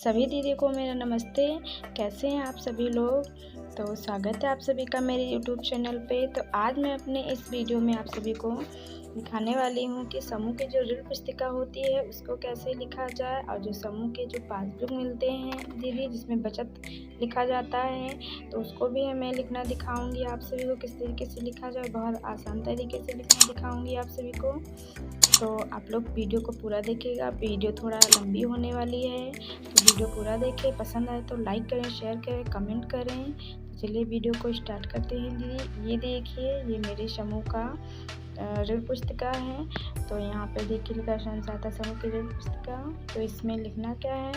सभी दीदी को मेरा नमस्ते। कैसे हैं आप सभी लोग। तो स्वागत है आप सभी का मेरे यूट्यूब चैनल पे। तो आज मैं अपने इस वीडियो में आप सभी को दिखाने वाली हूँ कि समूह की जो ऋण पुस्तिका होती है उसको कैसे लिखा जाए, और जो समूह के जो पासबुक मिलते हैं दीदी जिसमें बचत लिखा जाता है तो उसको भी मैं लिखना दिखाऊंगी आप सभी को किस तरीके से लिखा जाए। बहुत आसान तरीके से लिखना दिखाऊंगी आप सभी को। तो आप लोग वीडियो को पूरा देखिएगा। वीडियो थोड़ा लंबी होने वाली है तो वीडियो पूरा देखें। पसंद आए तो लाइक करें, शेयर करें, कमेंट करें। तो चलिए वीडियो को स्टार्ट करते हैं दीदी। ये देखिए, ये मेरे समूह का ऋण पुस्तिका है। तो यहाँ पे देखिए लिखा स्वयं सहायता समूह की ऋण पुस्तिका। तो इसमें लिखना क्या है,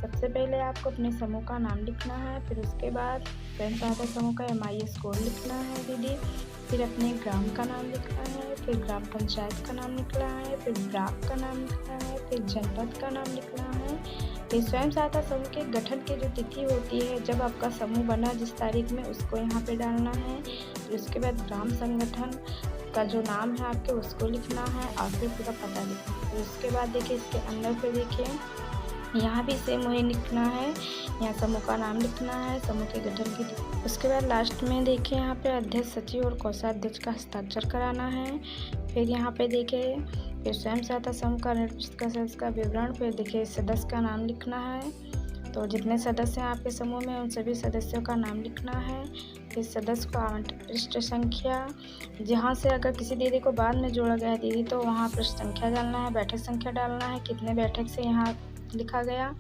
सबसे पहले आपको अपने समूह का नाम लिखना है, फिर उसके बाद स्वयं सहायता समूह का MIS कोड लिखना है दीदी, फिर अपने ग्राम का नाम लिखना है, फिर ग्राम पंचायत का नाम लिखना है, फिर ब्लॉक का नाम लिखना है, फिर जनपद का नाम लिखना है, फिर स्वयं सहायता समूह के गठन की जो तिथि होती है जब आपका समूह बना जिस तारीख में उसको यहाँ पे डालना है, फिर उसके बाद ग्राम संगठन का जो नाम है आपके उसको लिखना है और फिर पूरा पता लिखना है। फिर उसके बाद देखिए इसके अंदर पे देखिए यहाँ भी सेम वही लिखना है, यहाँ समूह का नाम लिखना है, समूह के गठन की। उसके बाद लास्ट में देखिए यहाँ पे अध्यक्ष, सचिव और कोषाध्यक्ष का हस्ताक्षर कराना है। फिर यहाँ पे देखिए फिर स्वयं सहायता समूह का ऋण पुस्तिका सदस्य का विवरण, फिर देखिए सदस्य का नाम लिखना है। तो जितने सदस्य हैं आपके समूह में उन सभी सदस्यों का नाम लिखना है। फिर सदस्य को आवंटित पृष्ठ संख्या, जहाँ से अगर किसी दीदी को बाद में जोड़ा गया है दीदी तो वहाँ पृष्ठ संख्या डालना है, बैठक संख्या डालना है, कितने बैठक से यहाँ लिखा गया।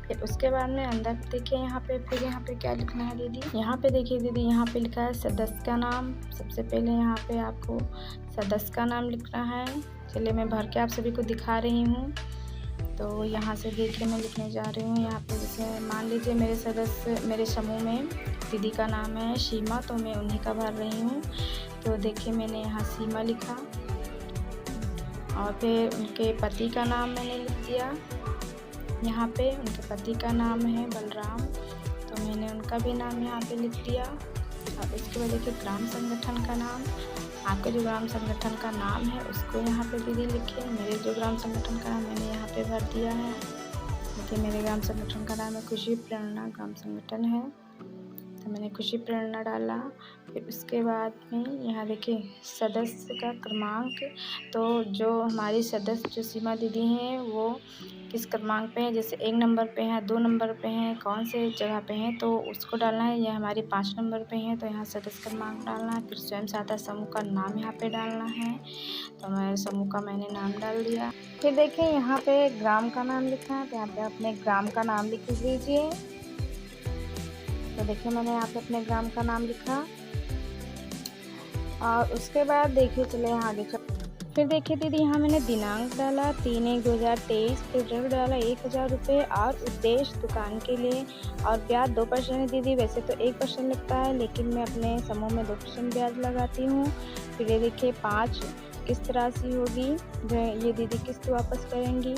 फिर उसके बाद में अंदर देखिए यहाँ पे फिर यहाँ पे क्या लिखना है दीदी, यहाँ पे देखिए दीदी यहाँ पे लिखा है सदस्य का नाम। सबसे पहले यहाँ पे आपको सदस्य का नाम लिखना है। चलिए मैं भर के आप सभी को दिखा रही हूँ। तो यहाँ से देखिए मैं लिखने जा रही हूँ। यहाँ पे जैसे मान लीजिए मेरे समूह में दीदी का नाम है सीमा, तो मैं उन्हीं का भर रही हूँ। तो देखिए मैंने यहाँ सीमा लिखा और फिर उनके पति का नाम मैंने लिख दिया। यहाँ पे उनके पति का नाम है बलराम, तो मैंने उनका भी नाम यहाँ पे लिख दिया। और इसके बाद देखिए ग्राम संगठन का नाम, आपका जो ग्राम संगठन का नाम है उसको यहाँ पे दीदी लिखिए। मेरे जो ग्राम संगठन का नाम मैंने यहाँ पे भर दिया है। देखिए मेरे ग्राम संगठन का नाम है खुशी प्रेरणा ग्राम संगठन है, तो मैंने खुशी प्रेरणा डाला। फिर उसके बाद में यहाँ देखिए सदस्य का क्रमांक, तो जो हमारी सदस्य जो सीमा दीदी हैं वो किस क्रमांक पे हैं, जैसे 1 नंबर पे हैं, 2 नंबर पे हैं, कौन से जगह पे हैं तो उसको डालना है। ये हमारी 5 नंबर पे हैं तो यहाँ सदस्य क्रमांक डालना है। फिर स्वयं सहायता समूह का नाम यहाँ पे डालना है, तो हमारे समूह का मैंने नाम डाल दिया। फिर देखिए यहाँ पे ग्राम का नाम लिखना है, तो यहाँ पे अपने ग्राम का नाम लिख दीजिए। तो देखिए मैंने यहाँ पे अपने ग्राम का नाम लिखा और उसके बाद देखिए चले यहाँ आगे फिर देखिए दीदी यहाँ मैंने दिनांक डाला 3/1/2023, फिर ऋण डाला 1000 रुपये और उद्देश्य दुकान के लिए, और ब्याज 2% दीदी। वैसे तो 1% लगता है लेकिन मैं अपने समूह में 2% ब्याज लगाती हूँ। फिर ये देखिए 5 किस्त राशि होगी जो ये दीदी किस्त वापस करेंगी।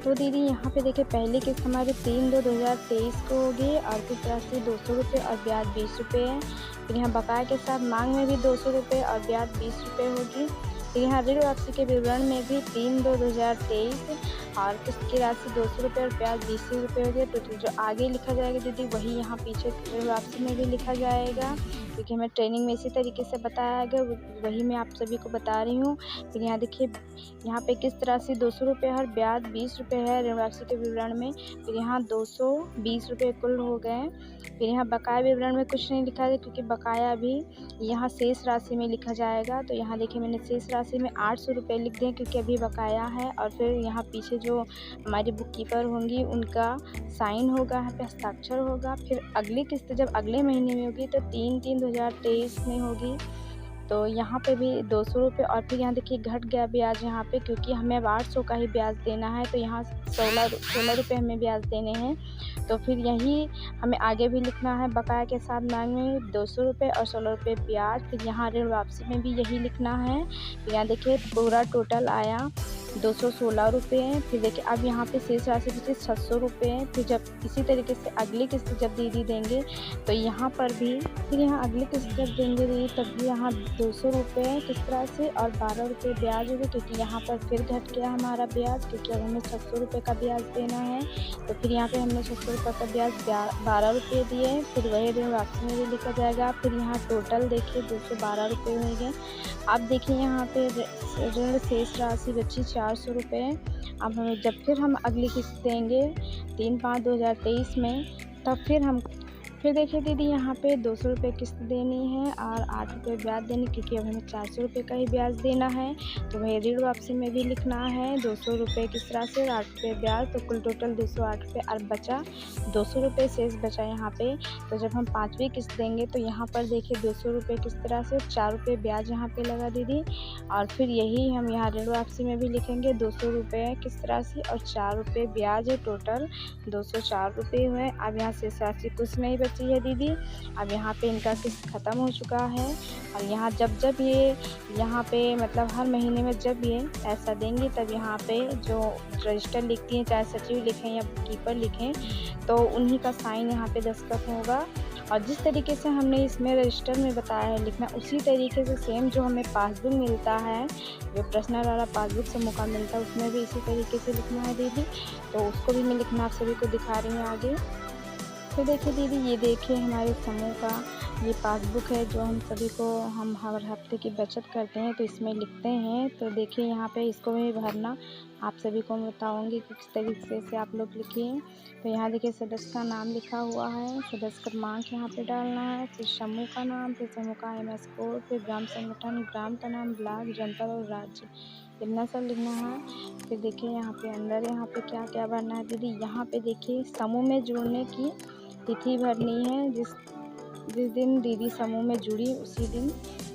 तो दीदी यहाँ पे देखिए पहली किस्त हमारी 3/2/2023 को होगी और किस्त राशि 200 रुपये और ब्याज 20 रुपये है। फिर यहाँ बकाया के साथ मांग में भी 200 रुपये और ब्याज 20 रुपये होगी। फिर यहाँ ऋण वापसी के विवरण में भी 3/2/2023 और किस्त की राशि 200 रुपये और ब्याज 20 रुपये हो गया। तो जो आगे लिखा जाएगा दीदी वही यहाँ पीछे ऋण वापसी में भी लिखा जाएगा, क्योंकि हमें ट्रेनिंग में इसी तरीके से बताया गया, वही मैं आप सभी को बता रही हूँ। फिर यहाँ देखिए यहाँ पे किस्त राशि 200 रुपये है, ब्याज 20 रुपये है ऋण वापसी के विवरण में। फिर यहाँ 220 रुपये कुल हो गए। फिर यहाँ बकाया विवरण में कुछ नहीं लिखा है क्योंकि बकाया भी यहाँ शेष राशि में लिखा जाएगा। तो यहाँ देखिए मैंने शेष राशि में 800 रुपये लिख दिए क्योंकि अभी बकाया है। और फिर यहाँ पीछे जो हमारी बुक कीपर होंगी उनका साइन होगा, यहाँ पे हस्ताक्षर होगा। फिर अगली किस्त जब अगले महीने में होगी तो 3/3/2023 में होगी, तो यहाँ पे भी 200 रुपये। और फिर यहाँ देखिए घट गया ब्याज यहाँ पे, क्योंकि हमें अब 800 का ही ब्याज देना है तो यहाँ 16 रुपये हमें ब्याज देने हैं। तो फिर यही हमें आगे भी लिखना है, बकाया के साथ मांग में 200 रुपये और 16 रुपये ब्याज। फिर यहाँ ऋण वापसी में भी यही लिखना है। फिर यहाँ देखिए पूरा टोटल आया 216 रुपये हैं। फिर देखिए अब यहाँ पे शेष राशि बची 600 रुपये हैं। फिर जब इसी तरीके से अगली किस्त जब दीदी देंगे तो यहाँ पर भी फिर यहाँ अगली किस्त जब देंगे दीदी तब भी यहाँ 200 रुपये किस्त राशि और 12 रुपये ब्याज होगी, क्योंकि यहाँ पर फिर घट गया हमारा ब्याज, क्योंकि अब हमें 600 रुपये का ब्याज देना है। तो फिर यहाँ पे हमने 600 रुपये का ब्याज 12 रुपये दिए। फिर वही ऋण वापसी में भी लिखा जाएगा। फिर यहाँ टोटल देखिए 212 रुपये होंगे। अब देखिए यहाँ पे ऋण शेष राशि बची 400 रुपये। अब हमें जब फिर हम अगली किस्त देंगे 3/5/2023 में, तब फिर देखिए दीदी यहाँ पे 200 रुपये किस्त देनी है और 8 रुपये ब्याज देनी, क्योंकि अब हमें 400 रुपये का ही ब्याज देना है। तो वही ऋण वापसी में भी लिखना है 200 रुपये किस्त राशि और 8 रुपये ब्याज, तो कुल टोटल 208 रुपये और बचा 200 रुपये शेष बचा यहाँ पे। तो जब हम 5वीं किस्त देंगे तो यहाँ पर देखिए 200 रुपये किस्त राशि और 4 रुपये ब्याज यहाँ पे लगा दीदी। और फिर यही हम यहाँ ऋण वापसी में भी लिखेंगे 200 रुपये किस्त राशि और 4 रुपये ब्याज है, टोटल 204 रुपये हुए। अब यहाँ शेष राशि कुछ नहीं बची है दीदी। अब यहाँ पे इनका किस्त ख़त्म हो चुका है। और यहाँ जब ये यहाँ पे मतलब हर महीने में जब ये पैसा देंगे तब यहाँ पे जो रजिस्टर लिखती हैं, चाहे सचिव लिखें या कीपर लिखें, तो उन्हीं का साइन यहाँ पे दस्तखत होगा। और जिस तरीके से हमने इसमें रजिस्टर में बताया है लिखना, उसी तरीके से सेम जो हमें पासबुक मिलता है, जो पर्सनल वाला पासबुक समूह का मिलता है, उसमें भी इसी तरीके से लिखना है दीदी। तो उसको भी मैं लिखना आप सभी को दिखा रही हूँ आगे। तो देखिए दीदी, ये देखिए हमारे समूह का ये पासबुक है जो हम सभी को हम हर हफ्ते की बचत करते हैं तो इसमें लिखते हैं। तो देखिए यहाँ पे इसको भी भरना आप सभी को मैं बताऊँगी कि किस तरीके से आप लोग लिखिए। तो यहाँ देखिए सदस्य का नाम लिखा हुआ है, सदस्य क्रमांक यहाँ पे डालना है, फिर समूह का नाम, फिर समूह का MS कोड, फिर ग्राम संगठन, ग्राम का नाम, ब्लॉक, जनपद और राज्य, इतना सब लिखना है। फिर देखिए यहाँ पे अंदर यहाँ पे क्या क्या भरना है दीदी। यहाँ पे देखिए समूह में जुड़ने की तिथि भरनी है, जिस दिन दीदी समूह में जुड़ी उसी दिन।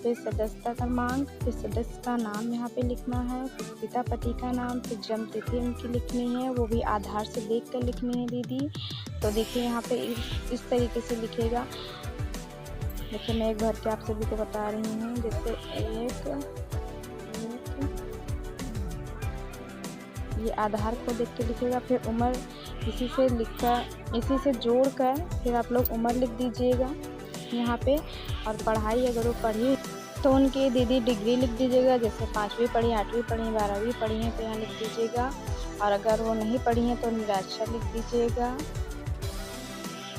फिर सदस्यता क्रमांक, फिर सदस्य का नाम यहाँ पे लिखना है, फिर पिता पति का नाम, फिर जन्म तिथि उनकी लिखनी है, वो भी आधार से देख कर लिखनी है दीदी। तो देखिए यहाँ पे इस तरीके से लिखेगा। देखिए मैं एक भर के आप सभी को बता रही हूँ। जैसे एक ये आधार को देख के लिखेगा, फिर उम्र इसी से जोड़कर फिर आप लोग उम्र लिख दीजिएगा यहाँ पे। और पढ़ाई अगर वो पढ़ी तो उनकी दीदी डिग्री लिख दीजिएगा, जैसे 5वीं पढ़ी, 8वीं पढ़ी, 12वीं पढ़ी हैं तो यहाँ लिख दीजिएगा। और अगर वो नहीं पढ़ी हैं तो निरक्षर लिख दीजिएगा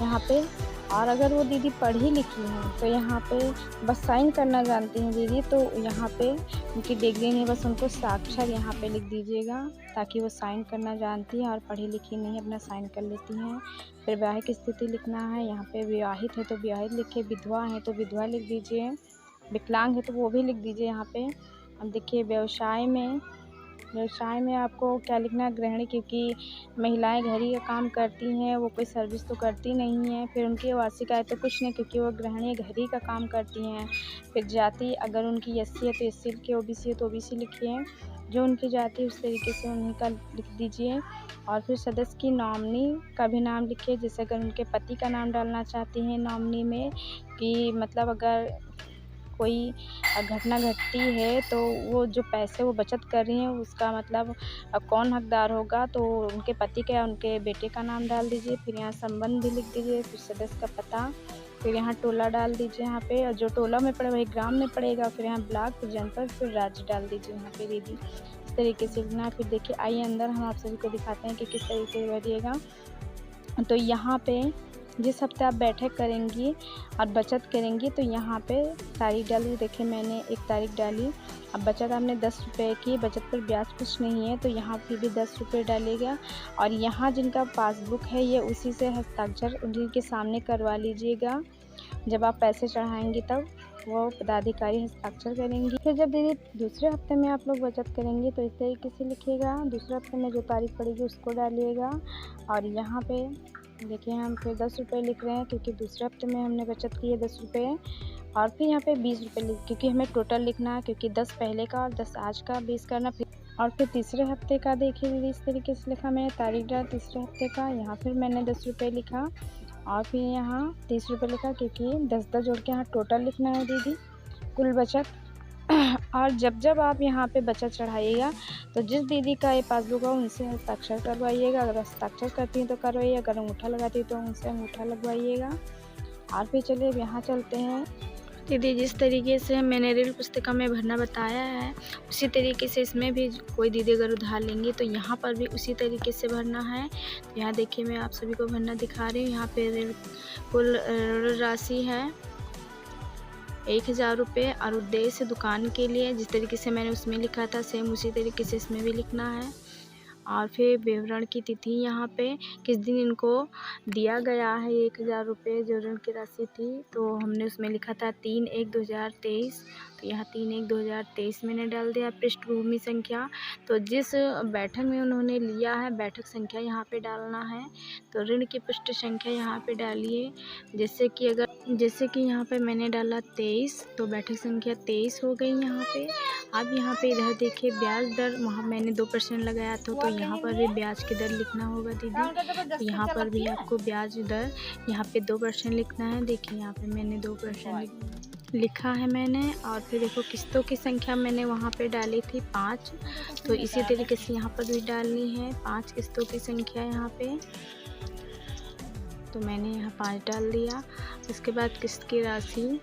यहाँ पे। और अगर वो दीदी पढ़ी लिखी हैं तो यहाँ पे बस साइन करना जानती हैं दीदी, तो यहाँ पे उनकी डिग्री नहीं, बस उनको साक्षर यहाँ पे लिख दीजिएगा, ताकि वो साइन करना जानती हैं और पढ़ी लिखी नहीं अपना साइन कर लेती हैं। फिर वैवाहिक स्थिति लिखना है, यहाँ पे विवाहित है तो विवाहित लिखिए, विधवा है तो विधवा लिख दीजिए, विकलांग है तो वो भी लिख दीजिए यहाँ पे। अब देखिए व्यवसाय में आपको क्या लिखना है, गृहिणी, क्योंकि महिलाएं घर ही का काम करती हैं, वो कोई सर्विस तो करती नहीं है। फिर उनकी वार्षिक आय तो कुछ नहीं, क्योंकि वो गृहिणी घर ही का काम करती हैं। फिर जाति, अगर उनकी SC है तो SC लिखिए, OBC है तो OBC लिखिए, जो उनकी जाति है उस तरीके से उन्हीं का लिख दीजिए। और फिर सदस्य की नॉमिनी का भी नाम लिखिए, जैसे अगर उनके पति का नाम डालना चाहती हैं नॉमिनी में, कि मतलब अगर कोई घटना घटती है तो वो जो पैसे वो बचत कर रही हैं उसका मतलब कौन हकदार होगा, तो उनके पति का या उनके बेटे का नाम डाल दीजिए। फिर यहाँ संबंध भी लिख दीजिए, फिर सदस्य का पता, फिर यहाँ टोला डाल दीजिए यहाँ पे, और जो टोला में पड़े वही ग्राम में पड़ेगा। फिर यहाँ ब्लॉक, फिर जनपद, फिर राज्य डाल दीजिए यहाँ पे दीदी। इस तरीके से लिखना। फिर देखिए आइए अंदर हम आप सभी को दिखाते हैं कि किस तरीके से भरिएगा। तो यहाँ पे जिस हफ्ते आप बैठक करेंगी और बचत करेंगी तो यहाँ पे तारीख डाली। देखिए मैंने एक तारीख डाली। अब बचत आपने 10 रुपये की, बचत पर ब्याज कुछ नहीं है तो यहाँ पे भी 10 रुपये डालेगा। और यहाँ जिनका पासबुक है ये उसी से हस्ताक्षर उनके सामने करवा लीजिएगा। जब आप पैसे चढ़ाएंगी तब वो पदाधिकारी हस्ताक्षर करेंगी। फिर जब दीदी दूसरे हफ्ते में आप लोग बचत करेंगे तो इस तरीके से लिखिएगा। दूसरे हफ्ते में जो तारीख पड़ेगी उसको डालिएगा। और यहाँ पे देखिए हम फिर 10 रुपये लिख रहे हैं, क्योंकि दूसरे हफ्ते में हमने बचत की है 10 रुपये। और फिर यहाँ पे 20 रुपये क्योंकि हमें टोटल लिखना है, क्योंकि 10 पहले का और 10 आज का 20 करना। और फिर तीसरे हफ्ते का देखिए दीदी इस तरीके से लिखा मैंने, तारीख डाल तीसरे हफ्ते का, यहाँ फिर मैंने 10 रुपये लिखा और फिर यहाँ 30 रुपये लिखा, क्योंकि 10 जोड़ के यहाँ टोटल लिखना है दीदी कुल बचत। और जब जब आप यहाँ पे बचत चढ़ाइएगा तो जिस दीदी का ये पासबुक हो उनसे हस्ताक्षर करवाइएगा। अगर हस्ताक्षर करती हैं तो करवाइए, अगर अंगूठा लगाती तो उनसे अंगूठा लगवाइएगा। और फिर चलिए अब यहाँ चलते हैं। दीदी जिस तरीके से मैंने ऋण पुस्तिका में भरना बताया है उसी तरीके से इसमें भी कोई दीदी अगर उधार लेंगी तो यहाँ पर भी उसी तरीके से भरना है। तो यहाँ देखिए मैं आप सभी को भरना दिखा रही हूँ। यहाँ पे ऋण कुल ऋण राशि है 1000 रुपये और उद्देश्य दुकान के लिए जिस तरीके से मैंने उसमें लिखा था सेम उसी तरीके से इसमें भी लिखना है। और फिर विवरण की तिथि यहाँ पे किस दिन इनको दिया गया है 1000 रुपये जो ऋण की राशि थी, तो हमने उसमें लिखा था 3/1/2023। तो यहाँ 3/1/2023 मैंने डाल दिया। पृष्ठभूमि संख्या तो जिस बैठक में उन्होंने लिया है बैठक संख्या यहाँ पे डालना है। तो ऋण की पृष्ठ संख्या यहाँ पे डालिए। जैसे कि यहाँ पे मैंने डाला 23 तो बैठक संख्या 23 हो गई यहाँ पे। अब यहाँ पे इधर देखिए ब्याज दर वहाँ मैंने 2% लगाया था तो यहाँ पर भी ब्याज की दर लिखना होगा दीदी। तो यहाँ पर भी आपको ब्याज दर यहाँ पे 2% लिखना है। देखिए यहाँ पे मैंने 2% लिखा है मैंने। और फिर देखो किस्तों की संख्या मैंने वहाँ पे डाली थी 5, तो इसी तरीके से यहाँ पर भी डालनी है 5 किस्तों की संख्या यहाँ पे। तो मैंने यहाँ 5 डाल दिया। उसके बाद किस्त की राशि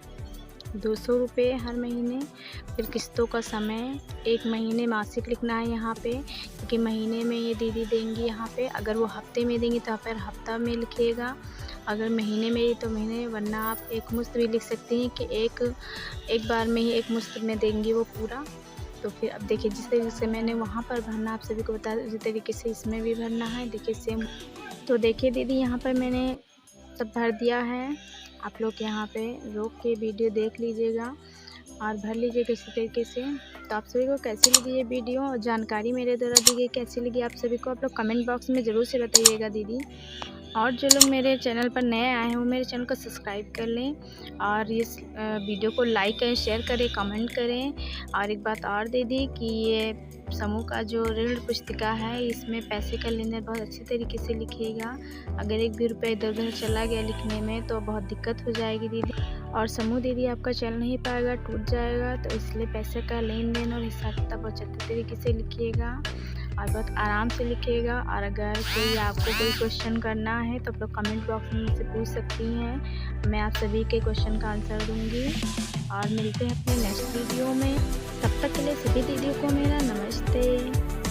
200 रुपये हर महीने। फिर किस्तों का समय 1 महीने मासिक लिखना है यहाँ पे, क्योंकि महीने में ये दीदी देंगी यहाँ पे। अगर वो हफ्ते में देंगी तो फिर हफ्ता में लिखिएगा, अगर महीने में तो महीने, वरना आप एक मुश्त भी लिख सकती हैं कि एक बार में ही एक मुश्त में देंगी वो पूरा। तो फिर अब देखिए जिस तरीके से मैंने वहाँ पर भरना आप सभी को बताया उसी तरीके से इसमें भी भरना है। देखिए सेम। तो देखिए दीदी यहाँ पर मैंने सब भर दिया है। आप लोग यहाँ पे रोक के वीडियो देख लीजिएगा और भर लीजिएगा इसी तरीके से। तो आप सभी को कैसी लगी ये वीडियो और जानकारी मेरे द्वारा दी गई कैसी लगी आप सभी को, आप लोग कमेंट बॉक्स में ज़रूर से बताइएगा दीदी। और जो लोग मेरे चैनल पर नए आए हैं वो मेरे चैनल को सब्सक्राइब कर लें और इस वीडियो को लाइक करें, शेयर करें, कमेंट करें। और एक बात और दीदी कि ये समूह का जो ऋण पुस्तिका है इसमें पैसे का लेन देन बहुत अच्छे तरीके से लिखिएगा। अगर एक भी रुपया इधर उधर चला गया लिखने में तो बहुत दिक्कत हो जाएगी दीदी। और समूह दीदी आपका चल नहीं पाएगा, टूट जाएगा। तो इसलिए पैसे का लेन देन और हिसाब किताब बहुत अच्छे तरीके से लिखिएगा और बहुत आराम से लिखिएगा। और अगर आपको कोई क्वेश्चन करना है तो आप लोग कमेंट बॉक्स में मुझसे पूछ सकती हैं, मैं आप सभी के क्वेश्चन का आंसर दूंगी। और मिलते हैं अपने नेक्स्ट वीडियो में, तब तक के लिए सभी दीदियों को मेरा नमस्ते।